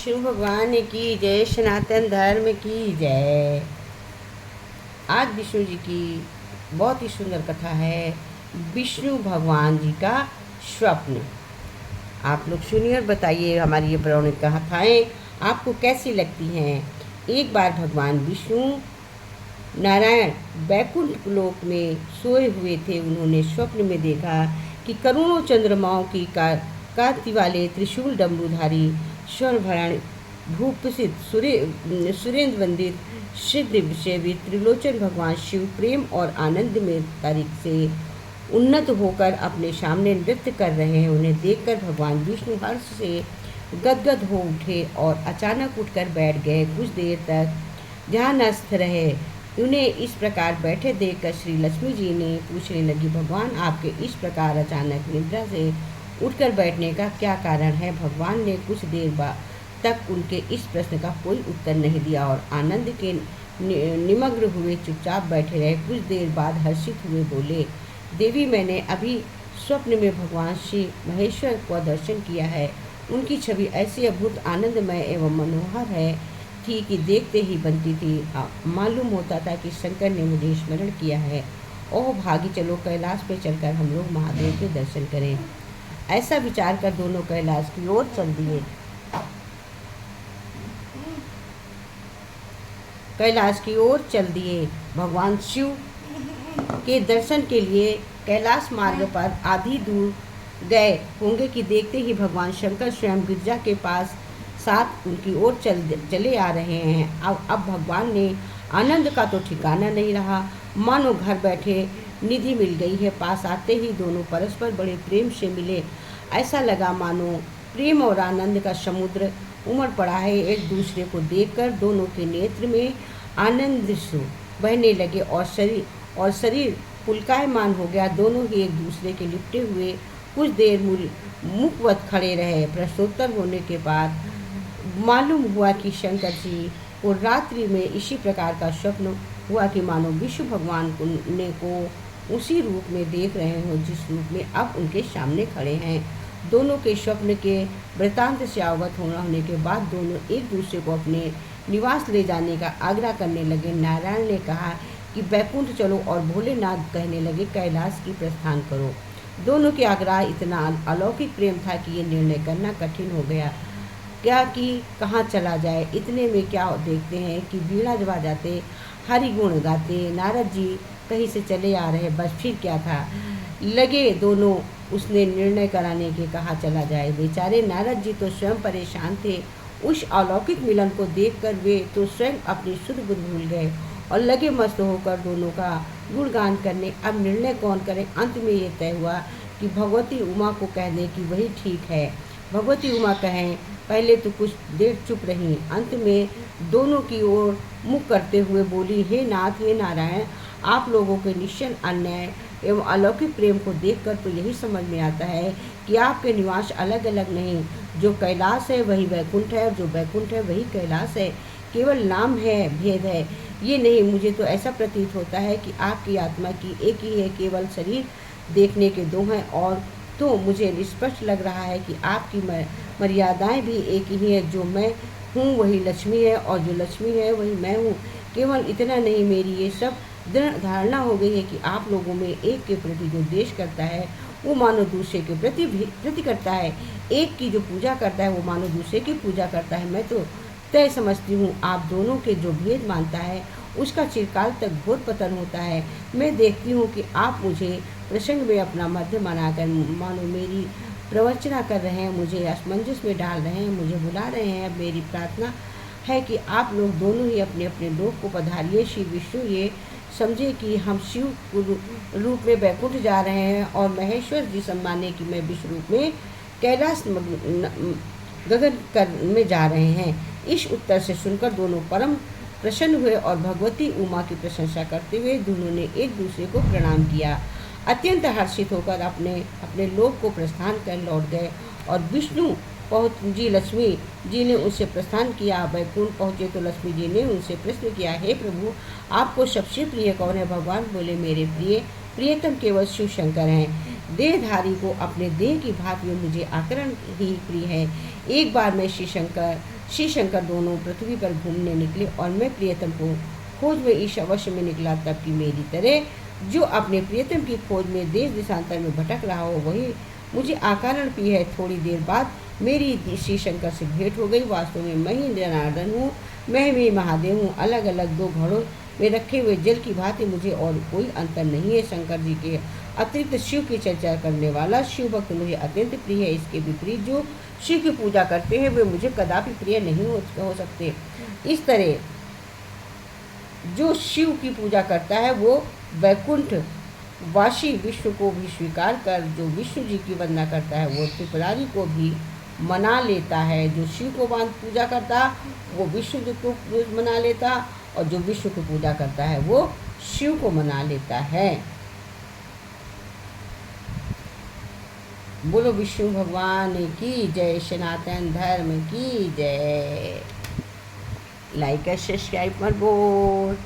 विष्णु भगवान की जय, सनातन धर्म की जय। आज विष्णु जी की बहुत ही सुंदर कथा है, विष्णु भगवान जी का स्वप्न। आप लोग सुनिए और बताइए हमारी ये पौराणिक कथाएँ आपको कैसी लगती हैं। एक बार भगवान विष्णु नारायण बैकुंठ लोक में सोए हुए थे। उन्होंने स्वप्न में देखा कि करोड़ों चंद्रमाओं की कांति वाले त्रिशूल डमरूधारी स्वर्णभरण भूपसित सुरेंद्र वंदित सिद्ध सेवित त्रिलोचन भगवान शिव प्रेम और आनंद में तारीख से उन्नत होकर अपने सामने नृत्य कर रहे हैं। उन्हें देखकर भगवान विष्णु हर्ष से गदगद हो उठे और अचानक उठकर बैठ गए। कुछ देर तक ध्यानस्थ रहे। उन्हें इस प्रकार बैठे देखकर श्री लक्ष्मी जी ने पूछने लगी, भगवान आपके इस प्रकार अचानक निद्रा से उठकर बैठने का क्या कारण है। भगवान ने कुछ देर बाद तक उनके इस प्रश्न का कोई उत्तर नहीं दिया और आनंद के निमग्न हुए चुपचाप बैठे रहे। कुछ देर बाद हर्षित हुए बोले, देवी मैंने अभी स्वप्न में भगवान श्री महेश्वर को दर्शन किया है। उनकी छवि ऐसी अद्भुत आनंदमय एवं मनोहर है थी कि देखते ही बनती थी। मालूम होता था कि शंकर ने मुझे स्मरण किया है। ओह भागी, चलो कैलाश पे चलकर हम लोग महादेव के दर्शन करें। ऐसा विचार कर दोनों कैलाश की ओर चल दिए। कैलाश की ओर चल दिए। भगवान शिव के दर्शन के लिए कैलाश मार्ग पर आधी दूर गए होंगे कि देखते ही भगवान शंकर स्वयं गिरजा के पास साथ उनकी ओर चले आ रहे हैं। अब भगवान ने आनंद का तो ठिकाना नहीं रहा, मानो घर बैठे निधि मिल गई है। पास आते ही दोनों परस्पर बड़े प्रेम से मिले। ऐसा लगा मानो प्रेम और आनंद का समुद्र उमड़ पड़ा है। एक दूसरे को देखकर दोनों के नेत्र में आनंद बहने लगे और शरीर पुलकायमान हो गया। दोनों ही एक दूसरे के लिपटे हुए कुछ देर मुखवत खड़े रहे। प्रश्नोत्तर होने के बाद मालूम हुआ कि शंकर जी को रात्रि में इसी प्रकार का स्वप्न हुआ कि मानो विष्णु भगवान को उसी रूप में देख रहे हो जिस रूप में अब उनके सामने खड़े हैं। दोनों के स्वप्न के वृतांत से अवगत होने के बाद दोनों एक दूसरे को अपने निवास ले जाने का आग्रह करने लगे। नारायण ने कहा कि बैकुंठ चलो और भोलेनाथ कहने लगे कैलाश की प्रस्थान करो। दोनों के आग्रह इतना अलौकिक प्रेम था कि ये निर्णय करना कठिन हो गया क्या कि कहाँ चला जाए। इतने में क्या देखते हैं कि बीड़ा बजाते हरि गुण गाते नारद जी कहीं से चले आ रहे। बस फिर क्या था, लगे दोनों उसने निर्णय कराने के कहा चला जाए। बेचारे नारद जी तो स्वयं परेशान थे। उस अलौकिक मिलन को देखकर वे तो स्वयं अपनी शुद्ध बुद्धि भूल गए और लगे मस्त होकर दोनों का गुणगान करने। अब निर्णय कौन करे। अंत में ये तय हुआ कि भगवती उमा को कह दें कि वही ठीक है। भगवती उमा कहें। पहले तो कुछ देर चुप रहीं, अंत में दोनों की ओर मुख करते हुए बोली, हे नाथ, हे नारायण, आप लोगों के निश्चल अन्याय एवं अलौकिक प्रेम को देखकर तो यही समझ में आता है कि आपके निवास अलग अलग नहीं। जो कैलाश है वही वैकुंठ है और जो वैकुंठ है वही कैलाश है। केवल नाम है, भेद है ये नहीं। मुझे तो ऐसा प्रतीत होता है कि आपकी आत्मा की एक ही है, केवल शरीर देखने के दो हैं। और तो मुझे स्पष्ट लग रहा है कि आपकी मर्यादाएं भी एक ही है। जो मैं हूँ वही लक्ष्मी है और जो लक्ष्मी है वही मैं हूँ। केवल इतना नहीं, मेरी ये सब दृढ़ धारणा हो गई है कि आप लोगों में एक के प्रति जो द्वेष करता है वो मानो दूसरे के प्रति करता है। एक की जो पूजा करता है वो मानो दूसरे की पूजा करता है। मैं तो तय समझती हूँ आप दोनों के जो भेद मानता है उसका चिरकाल तक घोर पतन होता है। मैं देखती हूँ कि आप मुझे प्रसंग में अपना मध्य बनाकर मानो मेरी प्रवचना कर रहे हैं, मुझे असमंजस में डाल रहे हैं, मुझे बुला रहे हैं। अब मेरी प्रार्थना है कि आप लोग दोनों ही अपने अपने लोक को पधारिए। श्री विष्णु ये समझे कि हम शिव रूप में बैकुंठ जा रहे हैं और महेश्वर जी सम्माने कि मैं विष्णु रूप में कैलाश गगन में जा रहे हैं। इस उत्तर से सुनकर दोनों परम प्रसन्न हुए और भगवती उमा की प्रशंसा करते हुए दोनों ने एक दूसरे को प्रणाम किया। अत्यंत हर्षित होकर अपने लोक को प्रस्थान कर लौट गए और विष्णु पहुँची। लक्ष्मी जी ने उनसे प्रस्थान किया। बैकुंठ पहुँचे तो लक्ष्मी जी ने उनसे प्रश्न किया, हे प्रभु, आपको सबसे प्रिय कौन है। भगवान बोले, मेरे प्रियतम केवल शिव शंकर हैं। देहधारी को अपने देह की भांति में मुझे आकरण ही प्रिय है। एक बार मैं श्री शंकर श्री शंकर दोनों पृथ्वी पर घूमने निकले और मैं प्रियतम को खोज में ईश अवश्य में निकला, तब कि मेरी तरह जो अपने प्रियतम की खोज में देश देशांतर में भटक रहा हो वही मुझे आकारण पी है। थोड़ी देर बाद मेरी श्री शंकर से भेंट हो गई। वास्तव में मैं ही जनार्दन हूँ, मैं भी महादेव हूँ। अलग अलग दो घड़ों में रखे हुए जल की भांति मुझे और कोई अंतर नहीं है। शंकर जी के अतिरिक्त शिव की चर्चा करने वाला शिव भक्त मुझे अत्यंत प्रिय है। इसके विपरीत जो शिव की पूजा करते हैं वे मुझे कदापि प्रिय नहीं हो सकते। इस तरह जो शिव की पूजा करता है वो वैकुंठ वासी विष्णु को भी स्वीकार कर, जो विष्णु जी की वंदना करता है वो त्रिपुरारी को भी मना लेता है। जो शिव को पूजा करता वो विष्णु जी को मना लेता, और जो विष्णु की पूजा करता है वो शिव को मना लेता है। बोलो विष्णु भगवान की जय, सनातन धर्म की जय। लाइक और सब्सक्राइब मत बोल।